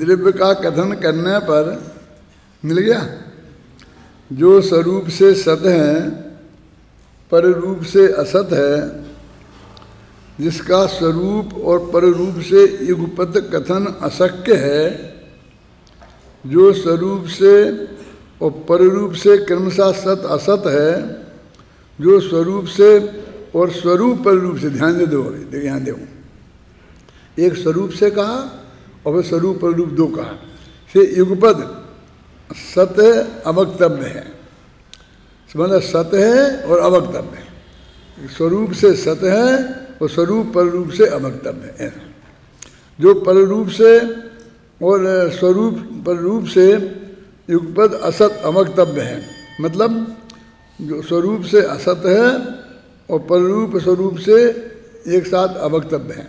द्रव्य का कथन करने पर मिल गया। जो स्वरूप से सत है पर रूप से असत है, जिसका स्वरूप और पर रूप से युगपत कथन अशक्य है, जो स्वरूप से और पर रूप से क्रमशः सत असत है, जो स्वरूप से और स्वरूप पर रूप से, ध्यान दे दो, ध्यान दो, एक स्वरूप से कहा और फिर स्वरूप पर रूप दो कहा, से युगपद सत अवक्तव्य है, मतलब सत है और अवक्तव्य है। स्वरूप से सत है और स्वरूप पर रूप से अवक्तव्य है। जो पर रूप से और स्वरूप पर रूप से युगपद असत अवक्तव्य है, मतलब जो स्वरूप से असत है और पर रूप स्वरूप से एक साथ अवक्तव्य है,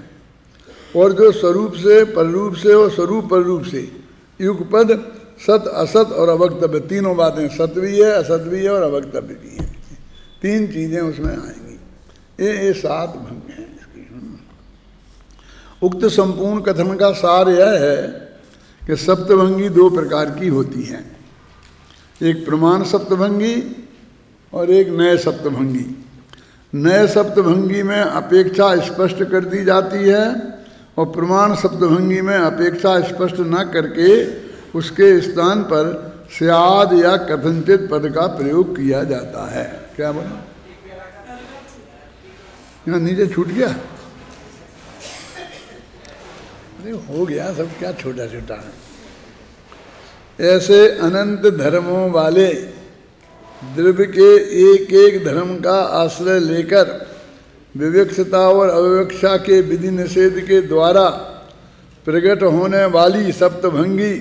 और जो स्वरूप से पर रूप से और स्वरूप पर रूप से युगपद सत असत और अवक्तव्य, तीनों बातें, सत भी है, असत भी है और अवक्तव्य भी है, तीन चीजें उसमें आएंगी। ये 7 भंग हैं इसकी। उक्त संपूर्ण कथन का सार यह है कि सप्तभंगी 2 प्रकार की होती हैं, एक प्रमाण सप्तभंगी और एक नए सप्तभंगी। नए सप्तभंगी में अपेक्षा स्पष्ट कर दी जाती है और प्रमाण सप्तभंगी में अपेक्षा स्पष्ट न करके उसके स्थान पर स्याद या कथनचित पद का प्रयोग किया जाता है। क्या बोला? यहाँ नीचे छूट गया? अरे हो गया सब, क्या छोटा छोटा है। ऐसे अनंत धर्मों वाले द्रव्य के एक एक धर्म का आश्रय लेकर विवक्षता और अविवक्षा के विधि निषेध के द्वारा प्रकट होने वाली सप्तभंगी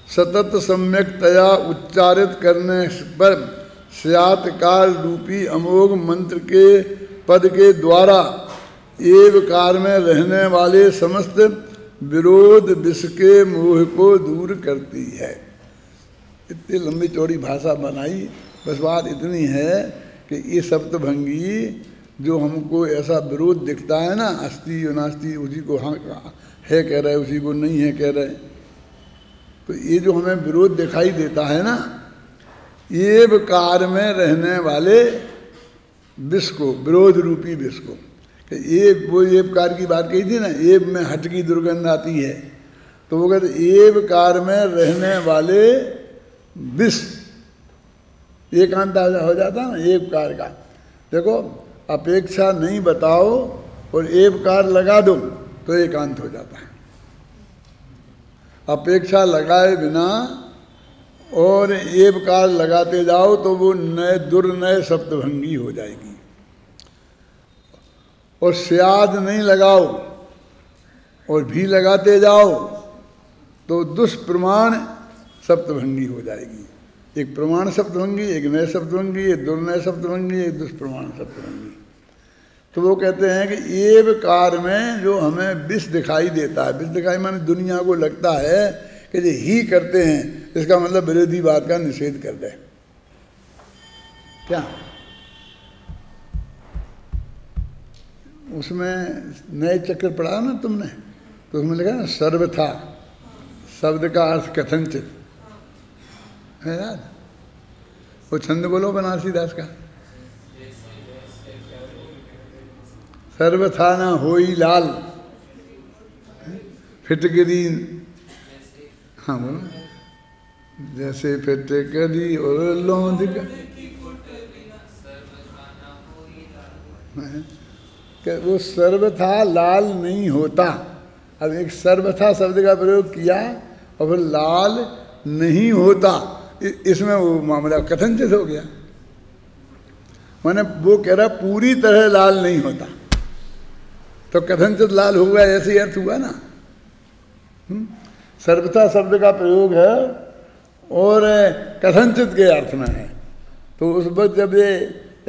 सतत सम्यकतया उच्चारित करने पर स्यात् काल रूपी अमोघ मंत्र के पद के द्वारा एवकार में रहने वाले समस्त विरोध विष के मोह को दूर करती है। इतनी लंबी चौड़ी भाषा बनाई, बस बात इतनी है कि ये सप्तभंगी जो हमको ऐसा विरोध दिखता है ना, अस्ति और नास्ति, उसी को हाँ है कह रहे, उसी को नहीं है कह रहे, तो ये जो हमें विरोध दिखाई देता है ना, एवकार में रहने वाले विष को, विरोध रूपी विष को, ये वो एवकार की बात कही थी ना, एव में हट की दुर्गंध आती है, तो वो कहते एवकार में रहने वाले विष, एकांत हो जाता ना एवकार का। देखो अपेक्षा नहीं बताओ और एवकार लगा दो तो एकांत हो जाता है। अपेक्षा लगाए बिना और एवकार लगाते जाओ तो वो नए दुर्नय सप्तभंगी हो जाएगी। और स्याद नहीं लगाओ और भी लगाते जाओ तो दुष्प्रमाण सप्तभंगी हो जाएगी। एक प्रमाण सप्तभंगी, एक नए सप्तभंगी, एक दुर्नय सप्तभंगी, एक दुष्प्रमाण सप्तभंगी। तो वो कहते हैं कि एवकार में जो हमें विष दिखाई देता है, विष दिखाई माने दुनिया को लगता है कि ये ही करते हैं, इसका मतलब विरोधी बात का निषेध कर दे। क्या उसमें नए चक्र पढ़ा ना तुमने, तो उसमें लिखा ना सर्वथा, शब्द का अर्थ कथनचित है यार। वो छंद बोलो बनारसी दास का, सर्वथा ना होई लाल फिटकरी, हाँ बोलो, जैसे फिटकरी और लौंद का वो सर्वथा लाल नहीं होता। अब एक सर्वथा शब्द का प्रयोग किया और फिर लाल नहीं होता, इसमें वो मामला कथनचित हो गया। माने वो कह रहा पूरी तरह लाल नहीं होता, तो कथनचित लाल होगा, ऐसे ही अर्थ हुआ ना। सर्वथा शब्द का प्रयोग है और कथनचित के अर्थ में है, तो उस वक्त जब ये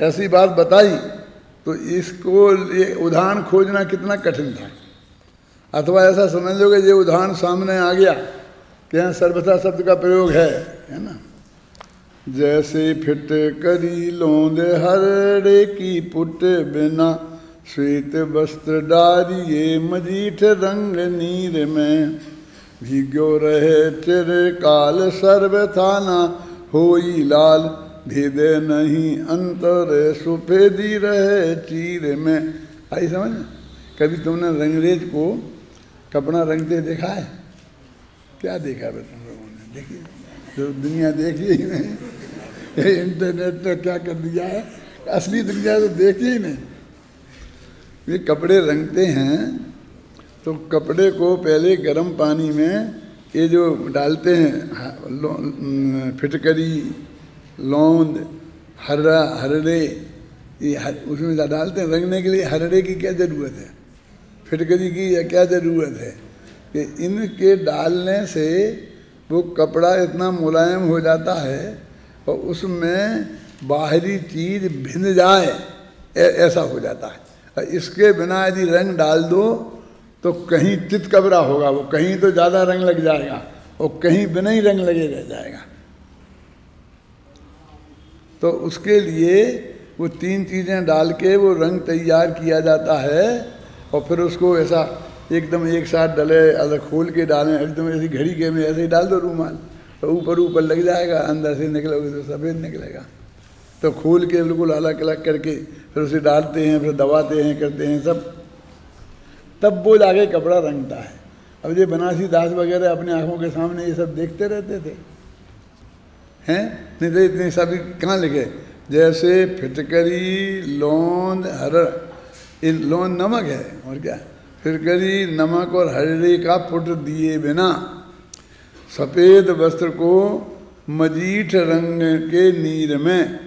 ऐसी बात बताई तो इसको ये उदाहरण खोजना कितना कठिन था। अथवा ऐसा समझ लो कि ये उदाहरण सामने आ गया कि यहाँ सर्वथा शब्द का प्रयोग है ना। जैसे फिटकरी लौंद हरड़े की पुट बिना, श्वेत वस्त्र डारिये मजीठ रंग नीर में, भीग्यो रहे चिरकाल सर्वथा न होई लाल, भेदे नहीं अंतर सुफेदी रहे चीर में। आई समझ? कभी तुमने रंगरेज को कपड़ा रंगते देखा है? क्या देखा है तुम लोगों ने? देखिए, जो दुनिया देखी ही नहीं, इंटरनेट ने क्या कर दिया है, असली दुनिया तो देखी ही नहीं। ये कपड़े रंगते हैं तो कपड़े को पहले गर्म पानी में ये जो डालते हैं फिटकरी, लौंद, हरड़े, ये उसमें डालते हैं रंगने के लिए। हरड़े की क्या ज़रूरत है, फिटकरी की या क्या ज़रूरत है? कि इनके डालने से वो कपड़ा इतना मुलायम हो जाता है और उसमें बाहरी चीज़ भिन जाए ऐसा हो जाता है। और इसके बिना यदि रंग डाल दो तो कहीं चितकबरा होगा, वो कहीं तो ज़्यादा रंग लग जाएगा और कहीं बिना ही रंग लगे रह जाएगा। तो उसके लिए वो तीन चीज़ें डाल के वो रंग तैयार किया जाता है और फिर उसको ऐसा एकदम एक साथ डले, अलग खोल के डालें, एकदम ऐसी घड़ी के में ऐसे ही डाल दो रूमाल, तो ऊपर ऊपर लग जाएगा, अंदर से निकलोगे तो सफ़ेद निकलेगा। तो खोल के बिल्कुल अलग अलग करके फिर उसे डालते हैं, फिर दबाते हैं, करते हैं सब, तब वो जाके कपड़ा रंगता है। अब ये बनारसी दास वगैरह अपने आँखों के सामने ये सब देखते रहते थे, हैं? नहीं तो इतने सभी कहाँ लिखे? जैसे फिटकरी, लौंद, हरड़, इन लौंद नमक है और क्या, फिटकरी, नमक और हरड़े का पुट दिए बिना सफ़ेद वस्त्र को मजीठ रंग के नीर में,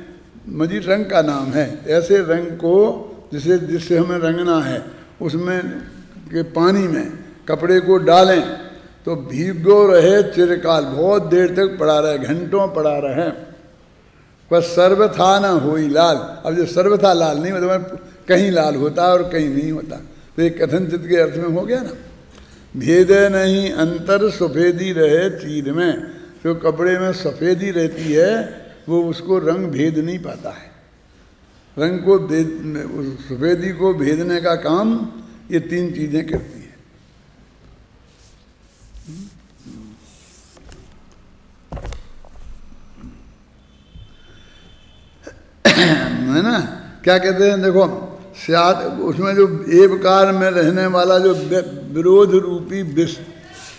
मजीठ रंग का नाम है, ऐसे रंग को जिससे हमें रंगना है उसमें के पानी में कपड़े को डालें तो भीगो रहे चिरकाल, बहुत देर तक पड़ा रहे, घंटों पड़ा रहे, पर सर्वथा न होई लाल। अब जो सर्वथा लाल नहीं मतलब कहीं लाल होता और कहीं नहीं होता, तो ये कथनचित के अर्थ में हो गया ना। भेदे नहीं अंतर सफ़ेदी रहे चीर में, जो कपड़े में सफ़ेदी रहती है वो उसको रंग भेद नहीं पाता है। रंग को सफ़ेदी को भेदने का काम ये तीन चीज़ें करती हैं। है ना? क्या कहते हैं देखो, स्यात उसमें जो एवकार में रहने वाला जो विरोध रूपी विष,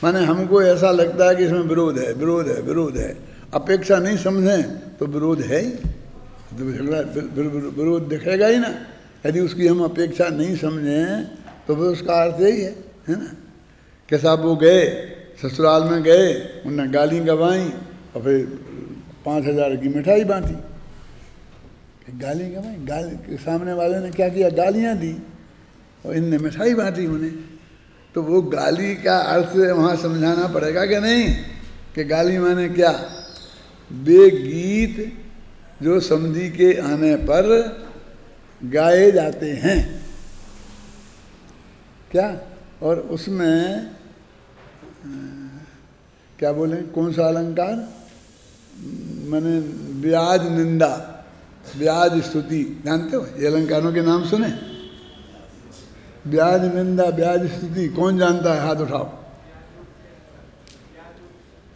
माने हमको ऐसा लगता है कि इसमें विरोध है, विरोध है, विरोध है, अपेक्षा नहीं समझें तो विरोध है ही, तो विरोध दिखेगा ही ना। यदि उसकी हम अपेक्षा नहीं समझें तो फिर उसका अर्थ यही है ना? कैसा वो गए ससुराल में गए, उन्होंने गाली गवाई और फिर 5000 की मिठाई बांटी। गाली गवाई, गाली सामने वाले ने क्या किया, गालियाँ दी और इनने मिठाई बांटी उन्हें। तो वो गाली का अर्थ वहाँ समझाना पड़ेगा कि नहीं, कि गाली माने क्या, वे गीत जो समधी के आने पर गाए जाते हैं क्या, और उसमें क्या बोले, कौन सा अलंकार, माने ब्याज निंदा, ब्याज स्तुति, जानते हो ये अलंकारों के नाम सुने? ब्याज निंदा, ब्याज स्तुति, कौन जानता है? हाथ उठाओ।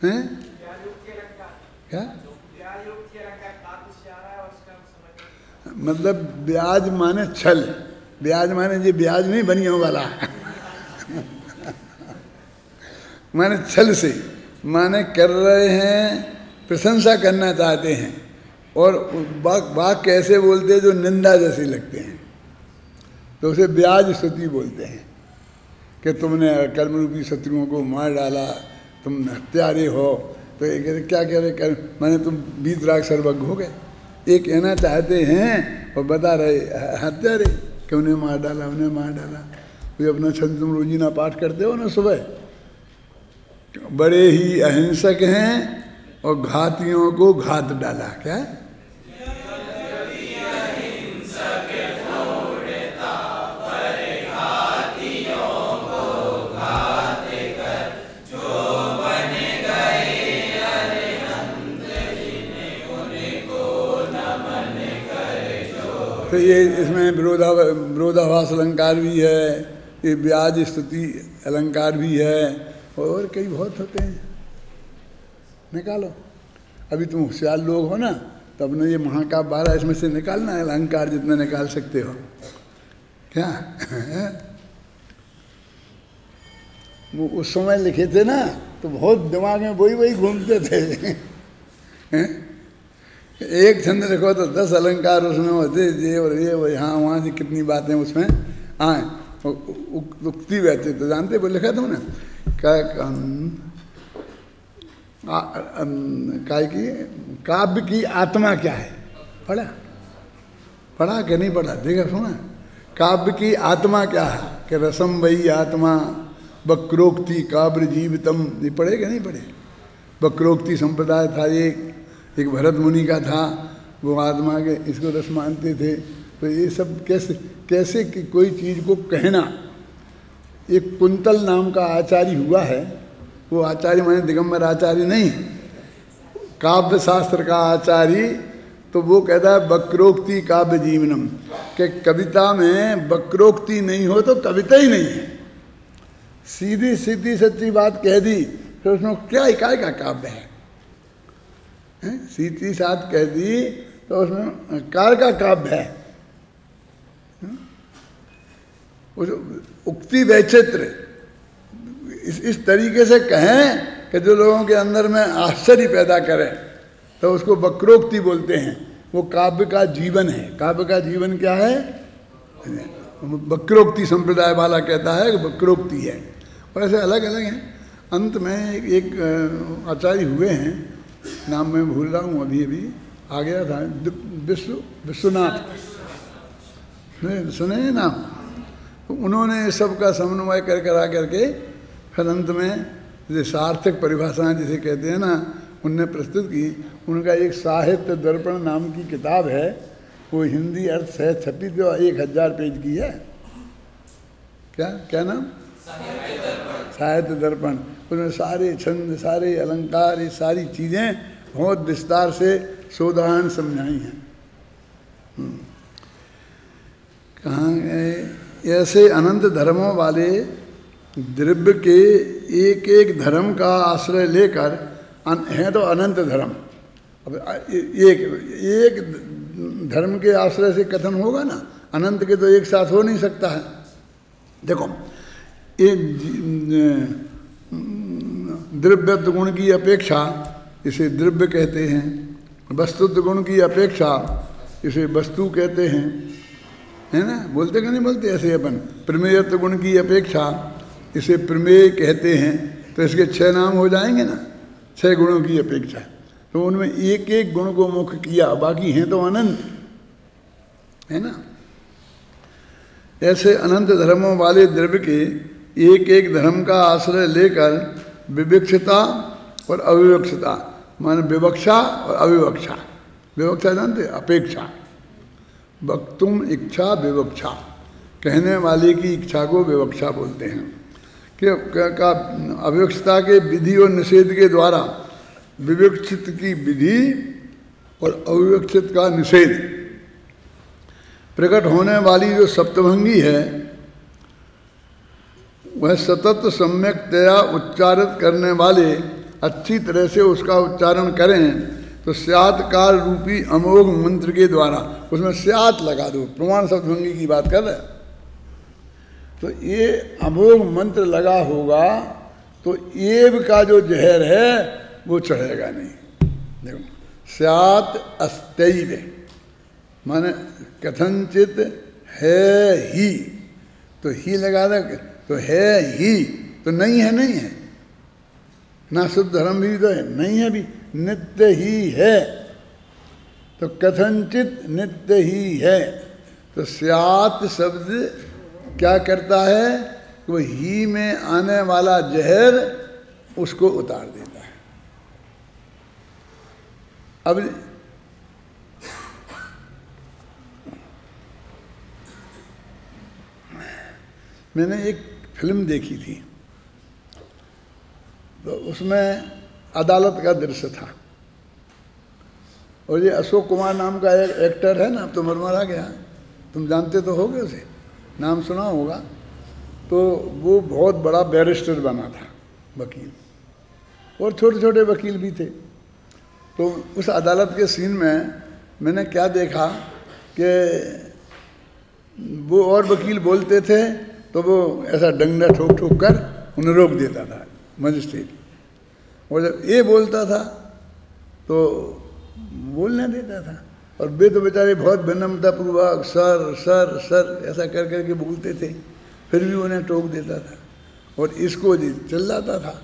हैं? क्या मतलब? ब्याज माने छल, ब्याज माने ये ब्याज नहीं बनियों वाला माने छल से, माने कर रहे हैं, प्रशंसा करना चाहते हैं और बात कैसे बोलते हैं जो निंदा जैसे लगते हैं, तो उसे ब्याज स्तुति बोलते हैं कि तुमने कर्मरूपी शत्रुओं को मार डाला, तुम हत्यारे हो। तो ये कहते क्या कह रहे, माने तुम वीतराग सर्वज्ञ हो गए, ये कहना चाहते हैं और बता रहे हत्यारे कि उन्हें मार डाला, उन्हें मार डाला। तो अपना छंद तुम रोजीना पाठ करते हो ना सुबह, बड़े ही अहिंसक हैं और घातियों को घात डाला। क्या तो ये इसमें विरोधाभास अलंकार भी है, ये ब्याज स्तुति अलंकार भी है, और कई बहुत होते हैं, निकालो। अभी तुम होशियार लोग हो ना, तो अपने ये महाकाव्य 12 इसमें से निकालना है, अलंकार जितना निकाल सकते हो। क्या वो उस समय लिखे थे ना, तो बहुत दिमाग में वही वही घूमते थे। एक छंद लिखो तो 10 अलंकार उसमें होते, ये और ये और यहाँ वहाँ से कितनी बातें उसमें आए, उक्ति बहते तो जानते वो लिखा तुमने काय की काव्य की आत्मा क्या है, पढ़ा कि नहीं पढ़ा, देखा सुना। काव्य की आत्मा क्या है कि रसम वही आत्मा वक्रोक्ति काव्य जीवितम, ये पढ़े कि नहीं पढ़े। वक्रोक्ति संप्रदाय था एक भरत मुनि का था, वो आत्मा के इसको रस मानते थे। तो ये सब कैसे कि कोई चीज़ को कहना। एक कुंतल नाम का आचार्य हुआ है, वो आचार्य माने दिगंबर आचार्य नहीं, काव्य शास्त्र का आचार्य। तो वो कहता है वक्रोक्ति काव्य जीवनम, कि कविता में वक्रोक्ति नहीं हो तो कविता ही नहीं है। सीधी सीधी सच्ची बात कह दी तो उसमें क्या इकाई का काव्य है, सीधी साथ कह दी तो उसमें कार का काव्य है। उक्ति वैचित्र इस तरीके से कहें कि जो लोगों के अंदर में आश्चर्य पैदा करे, तो उसको वक्रोक्ति बोलते हैं। वो काव्य का जीवन है। काव्य का जीवन क्या है? वक्रोक्ति संप्रदाय वाला कहता है कि वक्रोक्ति है, और ऐसे अलग अलग हैं। अंत में एक आचार्य हुए हैं, नाम मैं भूल रहा हूँ, अभी आ गया था, विश्वनाथ, सुने हैं नाम। तो उन्होंने सबका समन्वय करा करके फिर अंत में जो सार्थक परिभाषाएं जिसे कहते हैं ना, उनने प्रस्तुत की। उनका एक साहित्य दर्पण नाम की किताब है, वो हिंदी अर्थ सहित छपी, जो 1000 पेज की है। क्या नाम? साहित्य दर्पण। उसमें सारे छंद, सारे अलंकार, ये सारी चीज़ें बहुत विस्तार से सोदाहरण समझाई हैं। कहाँ ऐसे अनंत धर्मों वाले द्रव्य के एक एक धर्म का आश्रय लेकर हैं तो अनंत धर्म। अब एक धर्म के आश्रय से कथन होगा ना, अनंत के तो एक साथ हो नहीं सकता है। देखो, एक द्रव्यत्व गुण की अपेक्षा इसे द्रव्य कहते हैं, वस्तुत्व गुण की अपेक्षा इसे वस्तु कहते हैं, है ना? बोलते कि नहीं बोलते ऐसे अपन? प्रमेयत्व गुण की अपेक्षा इसे प्रमेय कहते हैं। तो इसके 6 नाम हो जाएंगे ना, 6 गुणों की अपेक्षा। तो उनमें एक एक गुण को मुख्य किया, बाकी हैं तो अनंत, है ना? ऐसे अनंत धर्मों वाले द्रव्य के एक एक धर्म का आश्रय लेकर विवक्षता और अविवक्षता, माने विवक्षा और अविवक्षा। विवक्षा जानते? अपेक्षा। वक्तुम इच्छा विवक्षा, कहने वाले की इच्छा को विवक्षा बोलते हैं। कि अविवक्षता के विधि और निषेध के द्वारा विवक्षित की विधि और अविवक्षित का निषेध प्रकट होने वाली जो सप्तभंगी है, वह सतत सम्यकतया उच्चारित करने वाले अच्छी तरह से उसका उच्चारण करें तो स्यात्कार रूपी अमोघ मंत्र के द्वारा, उसमें स्यात लगा दो, प्रमाण सप्तभंगी की बात कर रहे हैं। तो ये अमोघ मंत्र लगा होगा तो एव का जो जहर है वो चढ़ेगा नहीं। देखो, स्यात अस्त्यैव माने कथनचित है ही, तो ही लगा दे तो है ही, तो नहीं है, नहीं है ना, शुद्ध धर्म भी तो है, नहीं है भी, नित्य ही है। तो कथनचित नित्य ही है। तो स्यात शब्द क्या करता है? वो ही में आने वाला जहर उसको उतार देता है। अब मैंने एक फिल्म देखी थी, तो उसमें अदालत का दृश्य था, और ये अशोक कुमार नाम का एक एक्टर है ना, अब तो मरमरा गया, तुम जानते तो होगे उसे, नाम सुना होगा। तो वो बहुत बड़ा बैरिस्टर बना था, वकील, और छोटे छोटे वकील भी थे। तो उस अदालत के सीन में मैंने क्या देखा कि वो और वकील बोलते थे तो वो ऐसा डंडा ठोक ठोक कर उन्हें रोक देता था मजिस्ट्रेट, और जब ये बोलता था तो बोलने देता था। और वे तो बेचारे बहुत विनम्रतापूर्वक सर सर सर ऐसा कर करके बोलते थे, फिर भी उन्हें टोक देता था। और इसको जी चिल्लाता था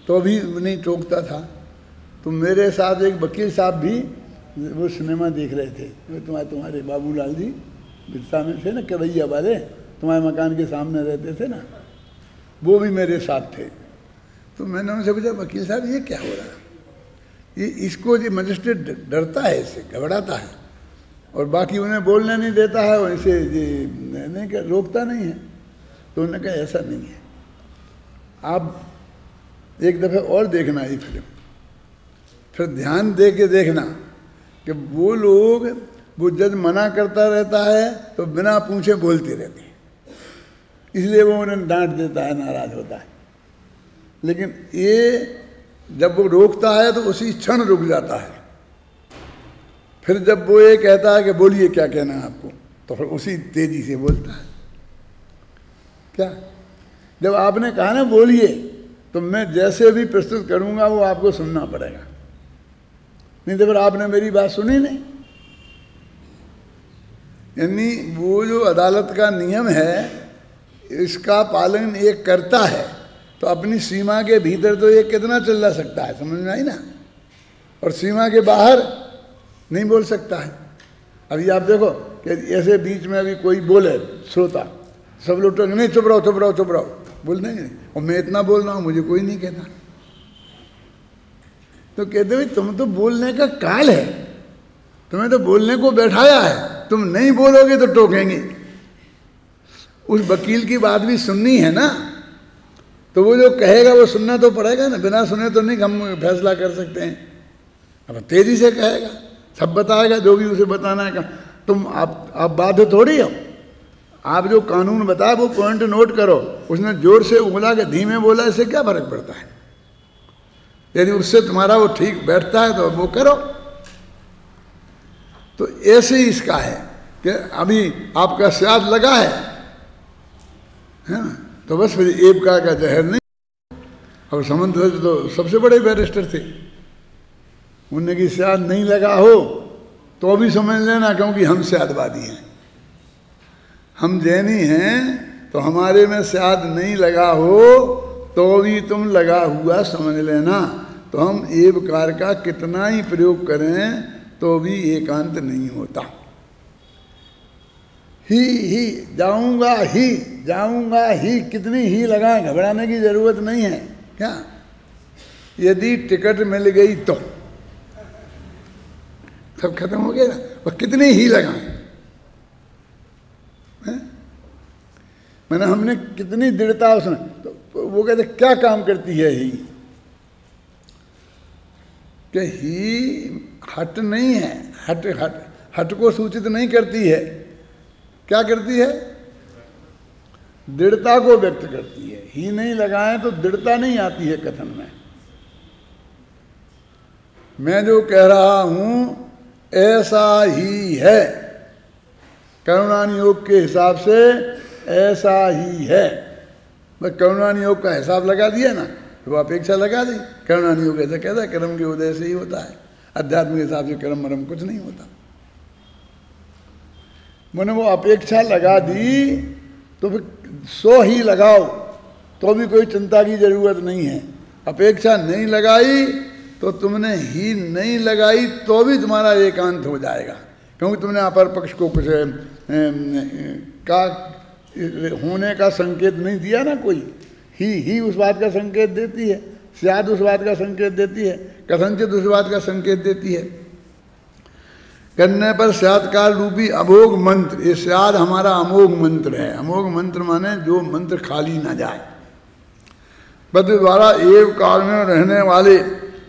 तो भी नहीं टोकता था। तो मेरे साथ एक वकील साहब भी वो सिनेमा देख रहे थे, तुम्हारे बाबूलाल जी बिरसा में थे ना, कवैया वाले, तुम्हारे मकान के सामने रहते थे ना, वो भी मेरे साथ थे। तो मैंने उनसे पूछा, वकील साहब ये क्या हो रहा है? ये इसको जी मजिस्ट्रेट डरता है, इससे घबराता है, और बाकी उन्हें बोलने नहीं देता है, और इसे नहीं रोकता नहीं है। तो उन्होंने कहा ऐसा नहीं है, आप एक दफ़े और देखना ये फिल्म, फिर ध्यान दे के देखना कि वो लोग, वो जज मना करता रहता है तो बिना पूछे बोलते रहते हैं, इसलिए वो उन्हें डांट देता है, नाराज होता है। लेकिन ये जब वो रोकता है तो उसी क्षण रुक जाता है। फिर जब वो ये कहता है कि बोलिए क्या कहना है आपको, तो फिर उसी तेजी से बोलता है। क्या जब आपने कहा ना बोलिए, तो मैं जैसे भी प्रस्तुत करूंगा वो आपको सुनना पड़ेगा, नहीं तो फिर आपने मेरी बात सुनी नहीं। यानी वो जो अदालत का नियम है इसका पालन एक करता है तो अपनी सीमा के भीतर तो ये कितना चिल्ला सकता है, समझ में आई ना, और सीमा के बाहर नहीं बोल सकता है। अभी आप देखो कि ऐसे बीच में अभी कोई बोले श्रोता, सब लोग तो नहीं चुप रहो चुप रहो चुप रहो बोल देंगे, और मैं इतना बोल रहा हूँ मुझे कोई नहीं कहता। तो कहते भाई तुम तो बोलने का काल है, तुम्हें तो बोलने को बैठाया है, तुम नहीं बोलोगे तो टोकेंगे। उस वकील की बात भी सुननी है ना, तो वो जो कहेगा वो सुनना तो पड़ेगा ना, बिना सुने तो नहीं हम फैसला कर सकते हैं। अब तेजी से कहेगा, सब बताएगा जो भी उसे बताना है। तुम आप बाध्य थोड़ी हो, आप जो कानून बताया वो पॉइंट नोट करो। उसने जोर से बोला कि धीमे बोला, इससे क्या फर्क पड़ता है? यदि उससे तुम्हारा वो ठीक बैठता है तो वो करो। तो ऐसे ही इसका है कि अभी आपका स्वाद लगा है ना, तो बस फिर एबकार का जहर नहीं। अब समंत तो सबसे बड़े बैरिस्टर थे, उन्हें की स्वाद नहीं लगा हो तो भी समझ लेना, क्योंकि हम स्वादवादी हैं, हम जैनी हैं, तो हमारे में स्वाद नहीं लगा हो तो भी तुम लगा हुआ समझ लेना। तो हम एबकार का कितना ही प्रयोग करें तो भी एकांत नहीं होता। ही जाऊंगा ही कितनी ही लगाएं, घबराने की जरूरत नहीं है। क्या यदि टिकट मिल गई तो सब खत्म हो गया ना, और कितनी ही लगाएं। मैंने हमने कितनी दृढ़ता उसने, तो वो कहते क्या काम करती है ही, कि ही हट नहीं है, हट को सूचित नहीं करती है। क्या करती है? दृढ़ता को व्यक्त करती है। ही नहीं लगाएं तो दृढ़ता नहीं आती है कथन में। मैं जो कह रहा हूं ऐसा ही है, करुणानियोग के हिसाब से ऐसा ही है। बस करुणानियोग का हिसाब लगा दिया ना, तो अपेक्षा लगा दी। करुणानियोग ऐसा कहता है कर्म के उदय से ही होता है, अध्यात्म के हिसाब से कर्म मरम कुछ नहीं होता। मैंने वो अपेक्षा लगा दी तो फिर 100 ही लगाओ तो भी कोई चिंता की जरूरत नहीं है। अपेक्षा नहीं लगाई तो तुमने ही नहीं लगाई तो भी तुम्हारा एकांत हो जाएगा, क्योंकि तुमने अपर पक्ष को कुछ का होने का संकेत नहीं दिया ना। कोई ही उस बात का संकेत देती है, स्याद उस बात का संकेत देती है, कथनचित उस बात का संकेत देती है। करने पर स्यादकार रूपी अमोघ मंत्र, ये स्याद हमारा अमोघ मंत्र है। अमोघ मंत्र माने जो मंत्र खाली ना जाए। पद द्वारा एव काल में रहने वाले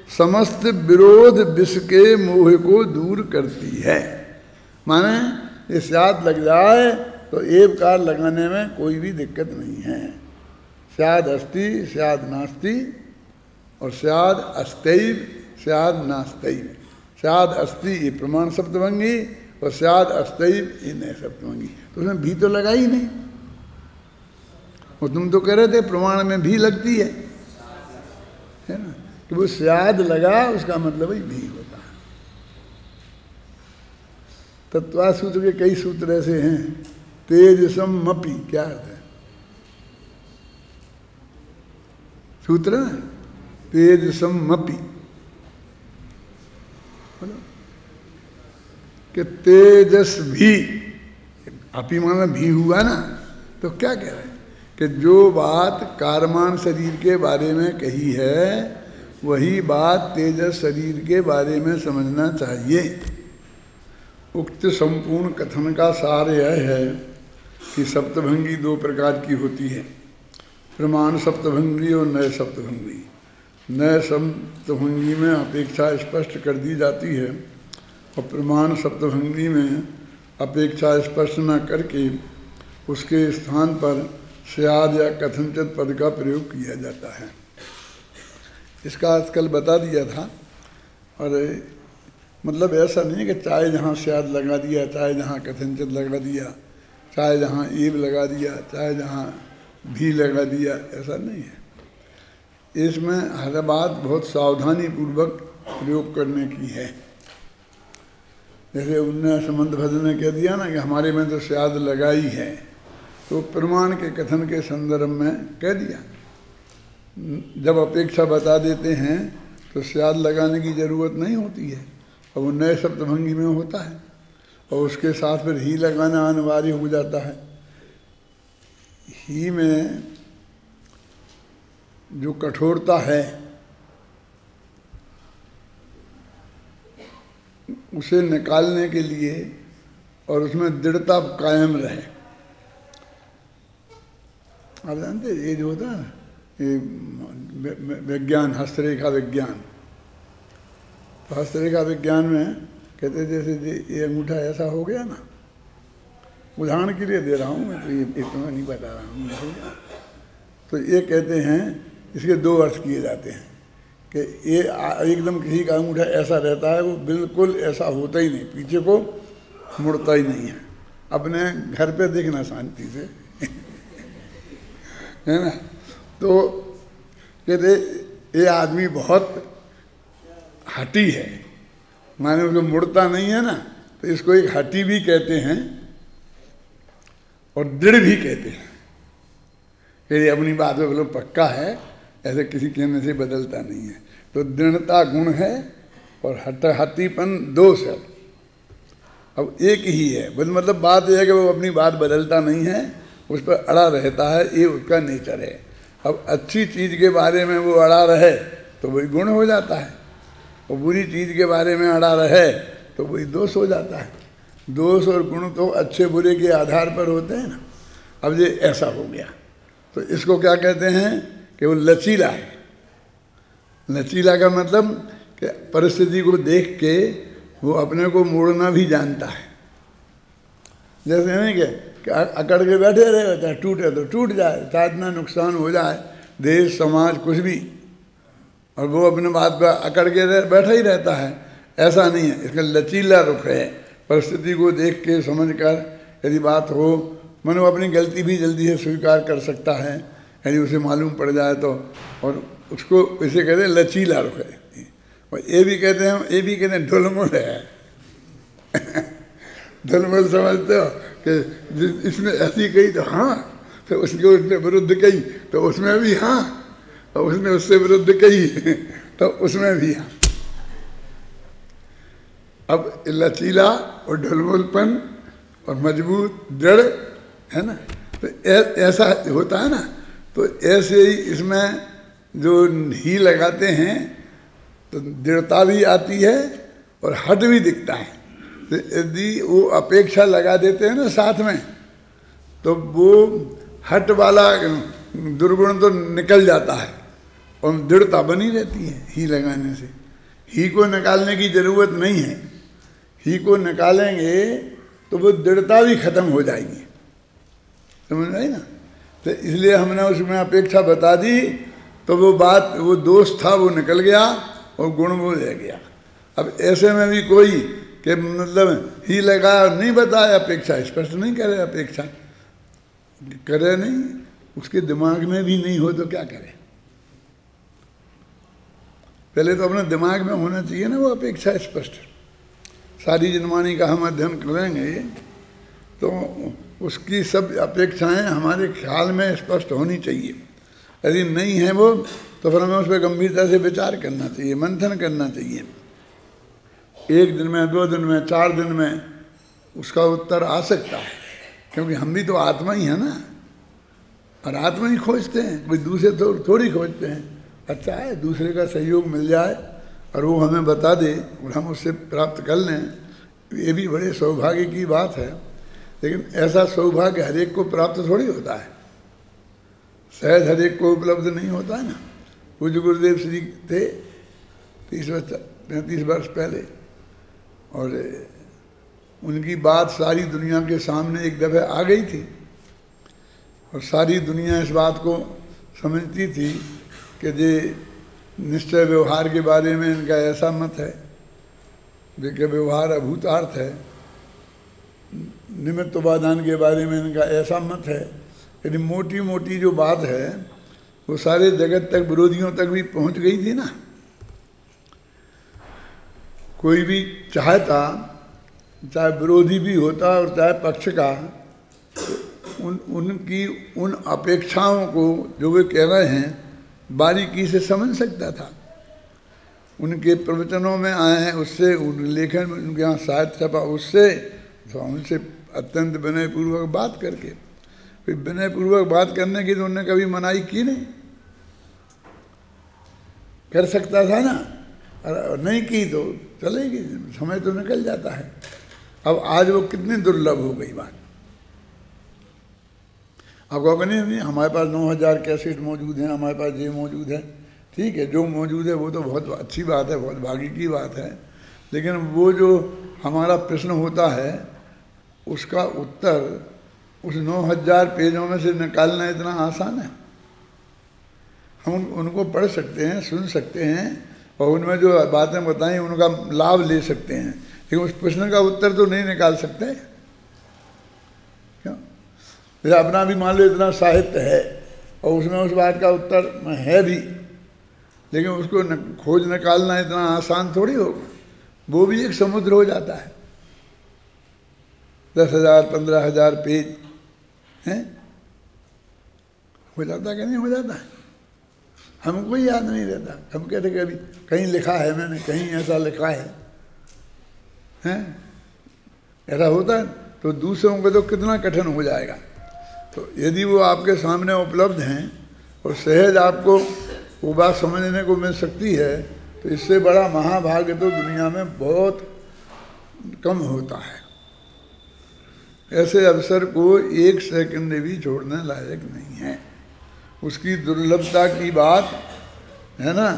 समस्त विरोध विष के मोह को दूर करती है। माने ये स्याद लग जाए तो एव काल लगाने में कोई भी दिक्कत नहीं है। स्याद अस्ति स्याद नास्ति और स्याद अस्तैव, स्याद नास्तैव। स्याद अस्ति ये प्रमाण सप्तभंगी और स्याद अस्तैव ये नए सप्तभंगी। तो उसमें भी तो लगा ही नहीं। और तुम तो कह रहे थे प्रमाण में भी लगती है ना, कि वो स्याद लगा उसका मतलब ही भी होता है। तत्वा सूत्र के कई सूत्र ऐसे हैं। तेजसम मपि क्या अर्थ है? सूत्र ना, तेजसम मपि, कि तेजस भी, अपि माना भी हुआ ना, तो क्या कह रहे हैं कि जो बात कारमान शरीर के बारे में कही है वही बात तेजस शरीर के बारे में समझना चाहिए। उक्त संपूर्ण कथन का सार यह है कि सप्तभंगी दो प्रकार की होती है, प्रमाण सप्तभंगी और नए सप्तभंगी। नए सप्तभंगी में अपेक्षा स्पष्ट कर दी जाती है और प्रमाण सप्तभंगी में अपेक्षा स्पष्ट न करके उसके स्थान पर स्याद या कथनचित पद का प्रयोग किया जाता है। इसका आजकल बता दिया था। और मतलब ऐसा नहीं है कि चाहे जहाँ स्याद लगा दिया, चाहे जहाँ कथनचित लगा दिया, चाहे जहाँ एव लगा दिया, चाहे जहाँ भी लगा दिया, ऐसा नहीं है। इसमें हर बात बहुत सावधानी पूर्वक प्रयोग करने की है। जैसे उनने संबंध भजन ने कह दिया ना कि हमारे में तो स्याद लगा ही है, तो प्रमाण के कथन के संदर्भ में कह दिया। जब अपेक्षा बता देते हैं तो स्याद लगाने की जरूरत नहीं होती है, और वो नए सप्तभंगी में होता है, और उसके साथ फिर ही लगाना अनिवार्य हो जाता है। ही में जो कठोरता है उसे निकालने के लिए और उसमें दृढ़ता कायम रहे। आप जानते ये जो होता है ये विज्ञान, हस्तरेखा विज्ञान, तो हस्तरेखा विज्ञान में कहते जैसे ये अंगूठा ऐसा हो गया ना, उदाहरण के लिए दे रहा हूँ मैं, तो ये तुम्हें नहीं बता रहा हूँ। तो ये कहते हैं इसके दो अर्थ किए जाते हैं कि ये एकदम किसी का अंगूठा ऐसा रहता है वो बिल्कुल ऐसा होता ही नहीं, पीछे को मुड़ता ही नहीं है। अपने घर पे देखना शांति से है ना। तो कहते ये आदमी बहुत हठी है, माने उसको मुड़ता नहीं है ना, तो इसको एक हठी भी कहते हैं और दृढ़ भी कहते हैं। ये अपनी बात में मतलब पक्का है, ऐसे किसी कहने से बदलता नहीं है। तो दृढ़ता गुण है और हठीपन दोष है। अब एक ही है, मतलब बात यह है कि वो अपनी बात बदलता नहीं है, उस पर अड़ा रहता है, ये उसका नेचर है। अब अच्छी चीज़ के बारे में वो अड़ा रहे तो वही गुण हो जाता है, और बुरी चीज़ के बारे में अड़ा रहे तो वही दोष हो जाता है। दोष और गुण तो अच्छे बुरे के आधार पर होते हैं ना। अब ये ऐसा हो गया तो इसको क्या कहते हैं कि वो लचीला है। लचीला का मतलब कि परिस्थिति को देख के वो अपने को मोड़ना भी जानता है। जैसे नहीं कि अकड़ के बैठे रहे, चाहे टूटे तो टूट जाए, चाहे इतना नुकसान हो जाए, देश समाज कुछ भी, और वो अपने बात पर अकड़ के बैठा ही रहता है, ऐसा नहीं है। इसका लचीला रुख है, परिस्थिति को देख के समझ कर यदि बात हो, मनो अपनी गलती भी जल्दी से स्वीकार कर सकता है यदि उसे मालूम पड़ जाए तो, और उसको इसे कहते हैं लचीला रुख है। और ये भी कहते हैं ढुलमुल है ढुलमुल समझते हो कि इसने ऐसी कही तो हाँ, तो उसने विरुद्ध कही तो उसमें भी हाँ, और उसने उससे विरुद्ध कही तो उसमें भी हाँ। अब लचीला और ढुलमुलपन और मजबूत दृढ़ है ना, तो ऐसा होता है ना। तो ऐसे ही इसमें जो ही लगाते हैं तो दृढ़ता भी आती है और हट भी दिखता है। तो यदि वो अपेक्षा लगा देते हैं ना साथ में, तो वो हट वाला दुर्गुण तो निकल जाता है और दृढ़ता बनी रहती है ही लगाने से। ही को निकालने की ज़रूरत नहीं है, ही को निकालेंगे तो वो दृढ़ता भी खत्म हो जाएगी, समझ रहे ना। तो इसलिए हमने उसमें अपेक्षा बता दी, तो वो बात, वो दोष था वो निकल गया और गुण वो रह गया। अब ऐसे में भी कोई कि मतलब ही लगाया और नहीं बताया अपेक्षा, स्पष्ट नहीं करे, अपेक्षा करे नहीं, उसके दिमाग में भी नहीं हो तो क्या करे। पहले तो अपने दिमाग में होना चाहिए ना वो अपेक्षा स्पष्ट। सारी जनवाणी का हम अध्ययन करेंगे तो उसकी सब अपेक्षाएं हमारे ख्याल में स्पष्ट होनी चाहिए। यदि नहीं है वो तो फिर हमें उस पर गंभीरता से विचार करना चाहिए, मंथन करना चाहिए। 1 दिन में, 2 दिन में, 4 दिन में उसका उत्तर आ सकता है, क्योंकि हम भी तो आत्मा ही है ना, और आत्मा ही खोजते हैं, कोई दूसरे थोड़ी खोजते हैं। अच्छा है दूसरे का सहयोग मिल जाए और वो हमें बता दे और हम उससे प्राप्त कर लें, ये भी बड़े सौभाग्य की बात है। लेकिन ऐसा सौभाग्य हर एक को प्राप्त थोड़ी होता है, शायद हर एक को उपलब्ध नहीं होता है ना। पूज्य गुरुदेव श्री थे 35 वर्ष पहले, और उनकी बात सारी दुनिया के सामने एक दफ़े आ गई थी, और सारी दुनिया इस बात को समझती थी कि जे निश्चय व्यवहार के बारे में इनका ऐसा मत है कि व्यवहार अभूतार्थ है, निमित्त उपादान के बारे में इनका ऐसा मत है। यदि मोटी मोटी जो बात है वो सारे जगत तक, विरोधियों तक भी पहुंच गई थी ना। कोई भी चाहता, चाहे विरोधी भी होता और चाहे पक्ष का, उनकी उन अपेक्षाओं को जो वे कह रहे हैं बारीकी से समझ सकता था। उनके प्रवचनों में आए हैं, उससे उन लेखन में उनके यहाँ साहित्य छपा, उससे तो उनसे अत्यंत विनयपूर्वक बात करके, फिर विनयपूर्वक बात करने की तो उन्होंने कभी मनाही की नहीं। कर सकता था ना, और नहीं की तो चलेगी, समय तो निकल जाता है। अब आज वो कितनी दुर्लभ हो गई बात। आप कहोगे नहीं हमारे पास 9000 कैसेट मौजूद हैं, हमारे पास ये मौजूद है। ठीक है, जो मौजूद है वो तो बहुत अच्छी बात है, बहुत भाग्य की बात है। लेकिन वो जो हमारा प्रश्न होता है उसका उत्तर उस 9000 पेजों में से निकालना इतना आसान है। हम उनको पढ़ सकते हैं, सुन सकते हैं, और उनमें जो बातें बताई उनका लाभ ले सकते हैं, लेकिन उस प्रश्न का उत्तर तो नहीं निकाल सकते। क्यों? जैसे अपना भी मान लो इतना साहित्य है और उसमें उस बात का उत्तर है भी, लेकिन उसको खोज निकालना इतना आसान थोड़ी होगा। वो भी एक समुद्र हो जाता है। 10,000 15,000 पेज हैं, हो जाता कि नहीं हो जाता है? हमको ही याद नहीं रहता। हम कहते कभी कहीं लिखा है मैंने, कहीं ऐसा लिखा है, हैं? ऐसा होता है तो दूसरों को तो कितना कठिन हो जाएगा। तो यदि वो आपके सामने उपलब्ध हैं और सहज आपको वो बात समझने को मिल सकती है, तो इससे बड़ा महाभाग्य तो दुनिया में बहुत कम होता है। ऐसे अवसर को 1 सेकंड भी छोड़ने लायक नहीं है। उसकी दुर्लभता की बात है ना,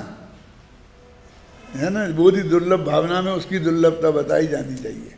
है ना, बहुत ही दुर्लभ भावना में उसकी दुर्लभता बताई जानी चाहिए।